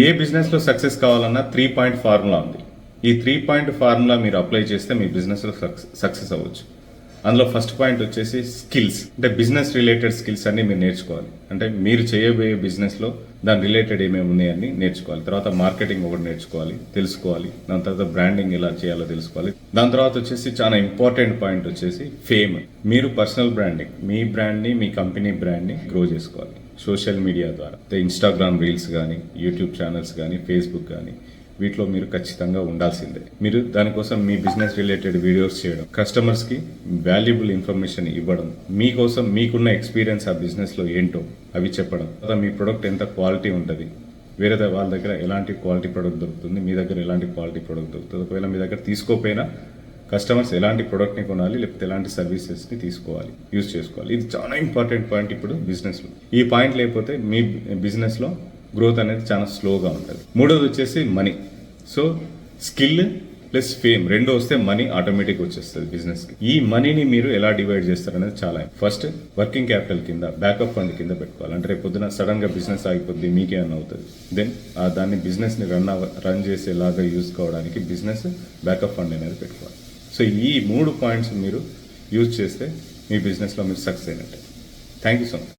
ఏ బిజినెస్లో సక్సెస్ కావాలన్నా 3 point formula ఉంది. ఈ 3 పాయింట్ ఫార్ములా మీరు అప్లై చేస్తే మీ బిజినెస్లో సక్సెస్ అవ్వచ్చు. అందులో ఫస్ట్ పాయింట్ వచ్చేసి స్కిల్స్. అంటే బిజినెస్ రిలేటెడ్ స్కిల్స్ అన్ని మీరు నేర్చుకోవాలి. అంటే మీరు చేయబోయే బిజినెస్లో దాని రిలేటెడ్ ఏమేమి ఉన్నాయని నేర్చుకోవాలి. తర్వాత మార్కెటింగ్ ఒకటి నేర్చుకోవాలి, తెలుసుకోవాలి. దాని తర్వాత బ్రాండింగ్ ఎలా చేయాలో తెలుసుకోవాలి. దాని తర్వాత వచ్చేసి చాలా ఇంపార్టెంట్ పాయింట్ వచ్చేసి ఫేమ్. మీరు పర్సనల్ బ్రాండింగ్, మీ బ్రాండ్ని, మీ కంపెనీ బ్రాండ్ని గ్రో చేసుకోవాలి సోషల్ మీడియా ద్వారా. ఇన్స్టాగ్రామ్ రీల్స్ కానీ, యూట్యూబ్ ఛానల్స్ కానీ, ఫేస్బుక్ కానీ, వీటిలో మీరు ఖచ్చితంగా ఉండాల్సిందే. మీరు దానికోసం మీ బిజినెస్ రిలేటెడ్ వీడియోస్ చేయడం, కస్టమర్స్కి వాల్యుబుల్ ఇన్ఫర్మేషన్ ఇవ్వడం, మీకోసం మీకున్న ఎక్స్పీరియన్స్ ఆ బిజినెస్లో ఏంటో అవి చెప్పడం, తర్వాత మీ ప్రొడక్ట్ ఎంత క్వాలిటీ ఉంటుంది, వేరే వాళ్ళ దగ్గర ఎలాంటి క్వాలిటీ ప్రొడక్ట్ దొరుకుతుంది, మీ దగ్గర ఎలాంటి క్వాలిటీ ప్రొడక్ట్ దొరుకుతుంది, ఒకవేళ మీ దగ్గర తీసుకోపోయినా కస్టమర్స్ ఎలాంటి ప్రోడక్ట్ని కొనాలి, లేకపోతే ఎలాంటి సర్వీసెస్ని తీసుకోవాలి, యూజ్ చేసుకోవాలి. ఇది చాలా ఇంపార్టెంట్ పాయింట్ ఇప్పుడు బిజినెస్లో. ఈ పాయింట్ లేకపోతే మీ బిజినెస్లో గ్రోత్ అనేది చాలా స్లోగా ఉంటుంది. మూడోది వచ్చేసి money. So skill plus fame రెండు వస్తే మనీ ఆటోమేటిక్గా వచ్చేస్తుంది బిజినెస్కి. ఈ మనీని మీరు ఎలా డివైడ్ చేస్తారనేది చాలా. ఫస్ట్ వర్కింగ్ క్యాపిటల్ కింద, బ్యాకప్ ఫండ్ కింద పెట్టుకోవాలి. అంటే రేపు పొద్దున సడన్గా బిజినెస్ ఆగిపోద్ది, మీకేమన్నా అవుతుంది, దెన్ దాన్ని బిజినెస్ని రన్ చేసేలాగా యూజ్ కావడానికి బిజినెస్ బ్యాకప్ ఫండ్ అనేది పెట్టుకోవాలి. సో ఈ 3 పాయింట్స్ మీరు యూజ్ చేస్తే మీ బిజినెస్లో మీరు సక్సెస్ అయినట్టే. Thank you so much.